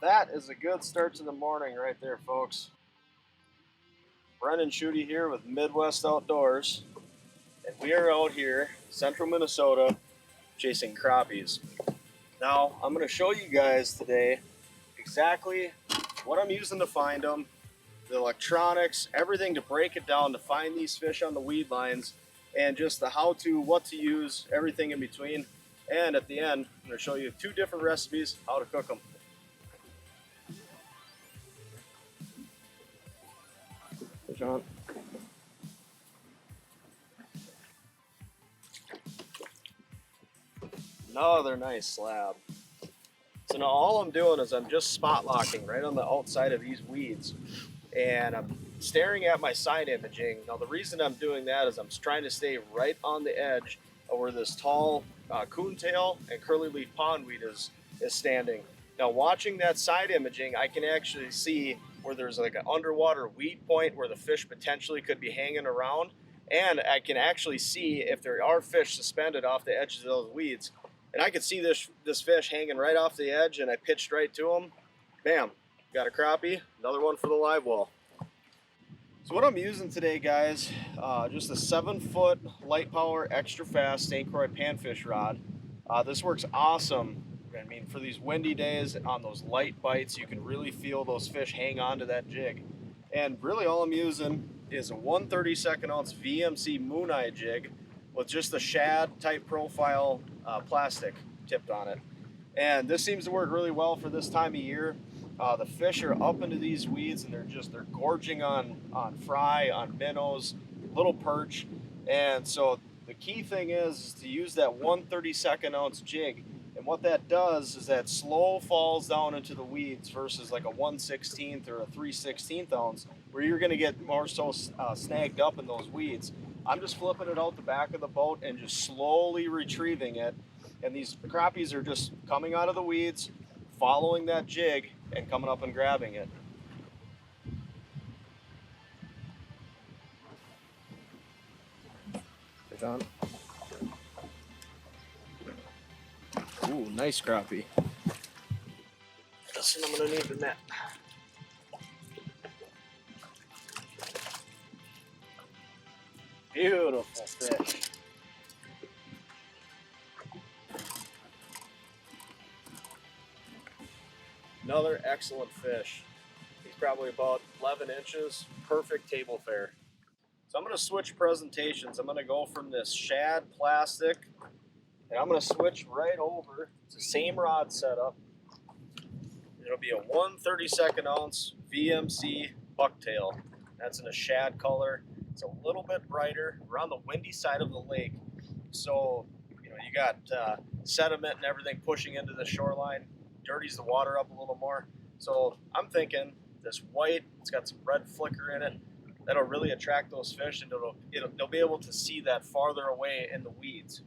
That is a good start to the morning right there, folks. Brennan Schuette here with Midwest Outdoors, and we are out here, central Minnesota, chasing crappies. Now, I'm going to show you guys today exactly what I'm using to find them, the electronics, everything to break it down to find these fish on the weed lines, and just the how-to, what to use, everything in between. And at the end, I'm going to show you 2 different recipes how to cook them. Fish on. Another nice slab. So now all I'm doing is I'm just spot locking right on the outside of these weeds, and I'm staring at my side imaging. Now the reason I'm doing that is I'm trying to stay right on the edge of where this tall coontail and curly leaf pondweed is standing. Now watching that side imaging, I can actually see where there's like an underwater weed point where the fish potentially could be hanging around, and I can actually see if there are fish suspended off the edges of those weeds. And I could see this fish hanging right off the edge, and I pitched right to him. Bam, got a crappie, another one for the live well. So what I'm using today, guys, just a 7-foot light power extra fast St. Croix panfish rod. This works awesome. I mean, for these windy days on those light bites, you can really feel those fish hang on to that jig. And really all I'm using is a 1/32 ounce VMC Moon Eye jig with just a shad type profile plastic tipped on it. And this seems to work really well for this time of year. The fish are up into these weeds, and they're gorging on fry, on minnows, little perch. And so the key thing is to use that 1/32 ounce jig. And what that does is that slow falls down into the weeds versus like a 1/16 or a 3/16 ounce, where you're going to get more so snagged up in those weeds. I'm just flipping it out the back of the boat and just slowly retrieving it. And these crappies are just coming out of the weeds, following that jig, and coming up and grabbing it. Fish on. Ooh, nice crappie. This one I'm gonna need the net. Beautiful fish. Another excellent fish. He's probably about 11 inches, perfect table fare. So I'm going to switch presentations. I'm going to go from this shad plastic, and I'm going to switch right over to the same rod setup. It'll be a 1/32 ounce VMC bucktail. That's in a shad color. It's a little bit brighter. We're on the windy side of the lake, so you got sediment and everything pushing into the shoreline. Dirties the water up a little more. So I'm thinking this white, it's got some red flicker in it, that'll really attract those fish, and they'll be able to see that farther away in the weeds.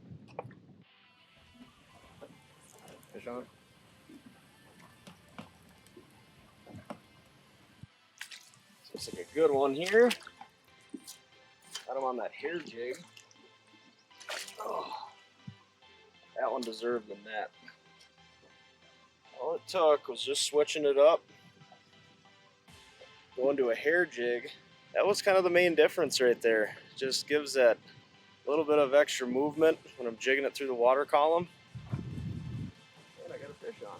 Fish on. So looks like a good one here. Got him on that hair jig. Oh, that one deserved the net. All it took was just switching it up, going to a hair jig. That was kind of the main difference right there. Just gives that little bit of extra movement when I'm jigging it through the water column. And I got a fish on.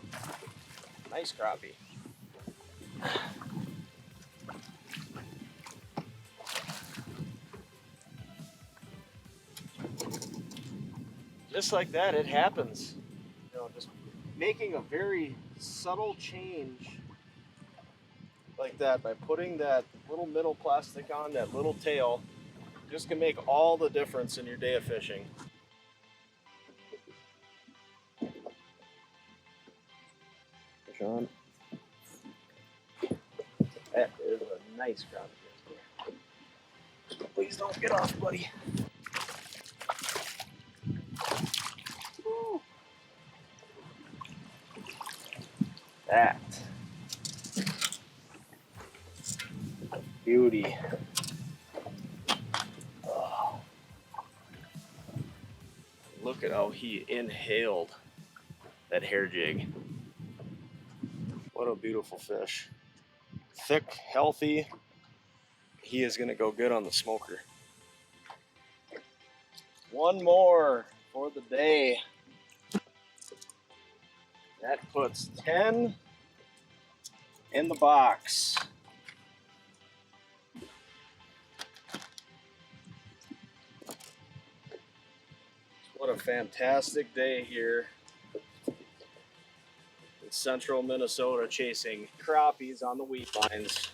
Nice crappie. Just like that, it happens. Just making a very subtle change like that by putting that little middle plastic on, that little tail, just can make all the difference in your day of fishing. Fish on. That is a nice crappie. Please don't get off, buddy. Woo. That beauty. Oh. Look at how he inhaled that hair jig. What What a beautiful fish. Thick, healthy. He is gonna go good on the smoker. One more for the day. That puts 10 in the box. What a fantastic day here in central Minnesota chasing crappies on the weed lines.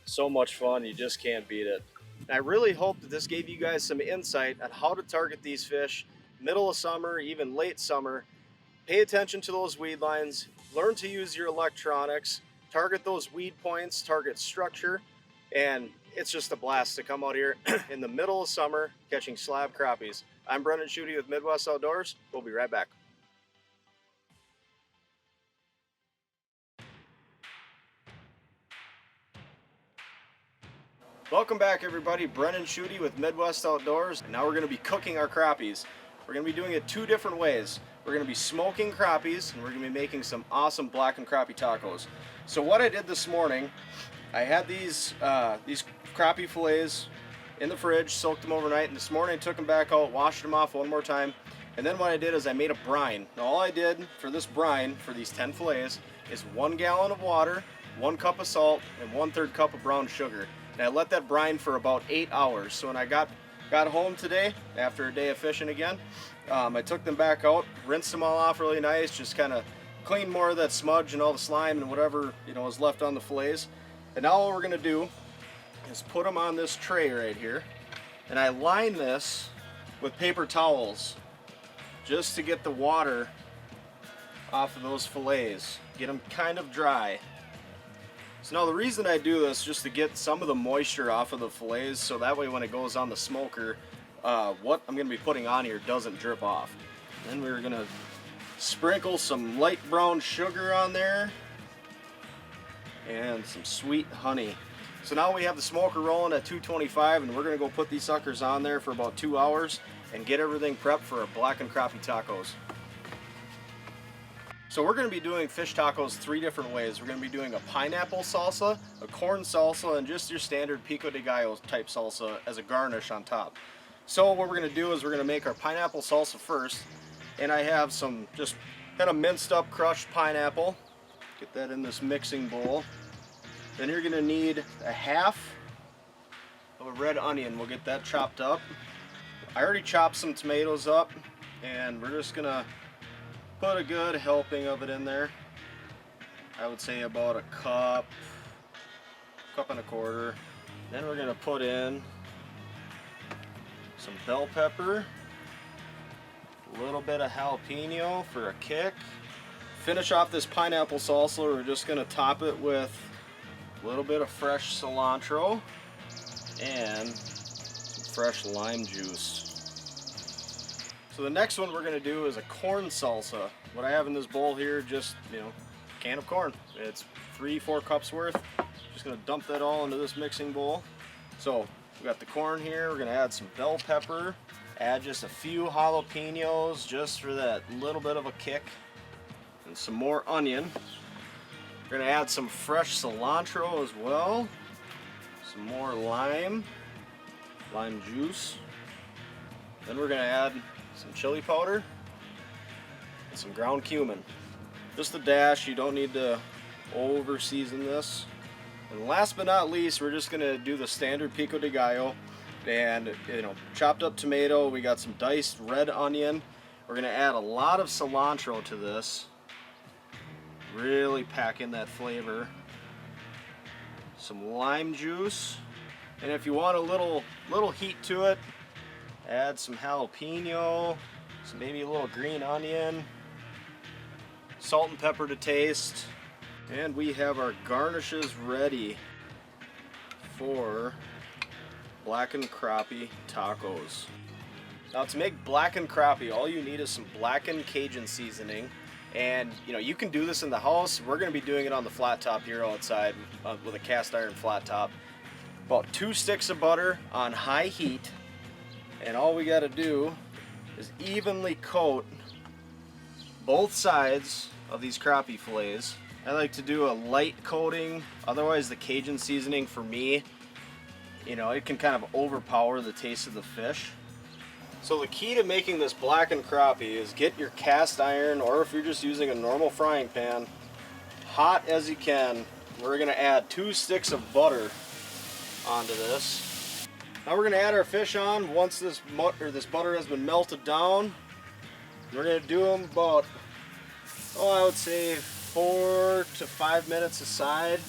So much fun, you just can't beat it. And I really hope that this gave you guys some insight on how to target these fish middle of summer, even late summer. Pay attention to those weed lines, learn to use your electronics, target those weed points, target structure, and it's just a blast to come out here in the middle of summer catching slab crappies. I'm Brennan Schuette with Midwest Outdoors. We'll be right back. Welcome back, everybody. Brennan Schuette with Midwest Outdoors, and now we're going to be cooking our crappies. We're going to be doing it two different ways. We're going to be smoking crappies, and we're going to be making some awesome blackened crappie tacos. So what I did this morning, I had these crappie fillets in the fridge, soaked them overnight, and this morning I took them back out, washed them off one more time, and then what I did is I made a brine. Now all I did for this brine, for these 10 fillets, is 1 gallon of water, 1 cup of salt, and 1/3 cup of brown sugar. And I let that brine for about 8 hours. So when I got home today, after a day of fishing again, I took them back out, rinsed them all off really nice, just kind of cleaned more of that smudge and all the slime and whatever, you know, was left on the fillets. And now what we're gonna do is put them on this tray right here, and I line this with paper towels just to get the water off of those fillets, get them kind of dry. So now the reason I do this is just to get some of the moisture off of the fillets, so that way when it goes on the smoker, what I'm going to be putting on here doesn't drip off. Then we're going to sprinkle some light brown sugar on there and some sweet honey. So now we have the smoker rolling at 225, and we're going to go put these suckers on there for about 2 hours and get everything prepped for our blackened crappie tacos. So we're going to be doing fish tacos 3 different ways. We're going to be doing a pineapple salsa, a corn salsa, and just your standard pico de gallo type salsa as a garnish on top. So what we're going to do is we're going to make our pineapple salsa first, and I have some just kind of minced up crushed pineapple. Get that in this mixing bowl. Then you're going to need a half of a red onion. We'll get that chopped up. I already chopped some tomatoes up, and we're just going to put a good helping of it in there. I would say about a cup and a quarter. Then we're gonna put in some bell pepper, a little bit of jalapeno for a kick. Finish off this pineapple salsa, we're just gonna top it with a little bit of fresh cilantro and some fresh lime juice. So the next one we're going to do is a corn salsa. What I have in this bowl here, just, you know, a can of corn. It's 3-4 cups worth. Just going to dump that all into this mixing bowl. So we got the corn here. We're going to add some bell pepper. Add just a few jalapenos just for that little bit of a kick. And some more onion. We're going to add some fresh cilantro as well. Some more lime juice. Then we're going to add some chili powder and some ground cumin. Just a dash, you don't need to over season this. And last but not least, we're just gonna do the standard pico de gallo and, you know, chopped up tomato. We got some diced red onion. We're gonna add a lot of cilantro to this, really pack in that flavor. Some lime juice, and if you want a little heat to it, add some jalapeno, maybe a little green onion, salt and pepper to taste, and we have our garnishes ready for blackened crappie tacos. Now to make blackened crappie, all you need is some blackened Cajun seasoning, and you know, you can do this in the house. We're going to be doing it on the flat top here outside with a cast iron flat top. About 2 sticks of butter on high heat. And all we got to do is evenly coat both sides of these crappie fillets I like to do a light coating, otherwise the Cajun seasoning for me, you know, it can kind of overpower the taste of the fish. So the key to making this blackened crappie is get your cast iron, or if you're just using a normal frying pan, hot as you can. We're gonna add 2 sticks of butter onto this. Now we're gonna add our fish on once this butter has been melted down. We're gonna do them about, I would say 4 to 5 minutes aside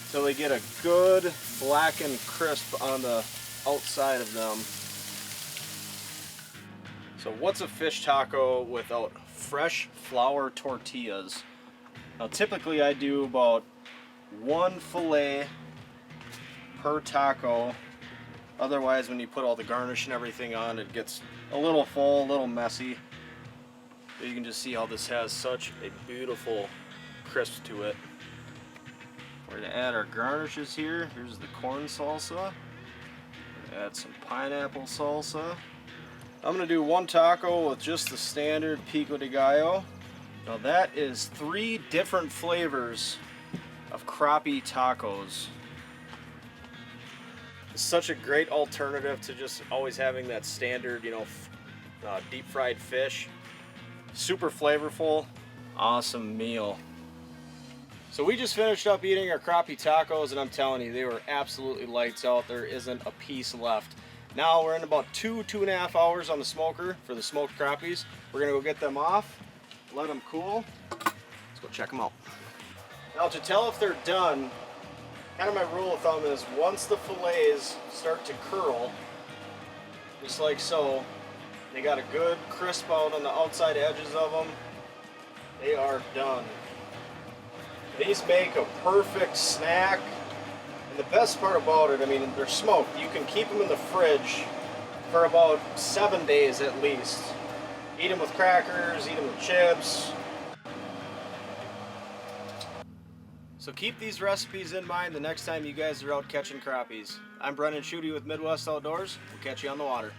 until they get a good blackened crisp on the outside of them. So what's a fish taco without fresh flour tortillas? Now typically I do about 1 fillet per taco. Otherwise, when you put all the garnish and everything on, it gets a little full, a little messy. But you can just see how this has such a beautiful crisp to it. We're gonna add our garnishes here. Here's the corn salsa. Add some pineapple salsa. I'm gonna do 1 taco with just the standard pico de gallo. Now that is 3 different flavors of crappie tacos. It's such a great alternative to just always having that standard, you know, deep fried fish. Super flavorful, awesome meal. So we just finished up eating our crappie tacos, and I'm telling you, they were absolutely lights out. There isn't a piece left. Now we're in about 2.5 hours on the smoker for the smoked crappies. We're gonna go get them off, let them cool. Let's go check them out. Now to tell if they're done, kind of my rule of thumb is once the fillets start to curl, just like so, they got a good crisp out on the outside edges of them, they are done. These make a perfect snack. And the best part about it, I mean, they're smoked. You can keep them in the fridge for about 7 days at least. Eat them with crackers, eat them with chips. So keep these recipes in mind the next time you guys are out catching crappies. I'm Brennan Schuette with Midwest Outdoors. We'll catch you on the water.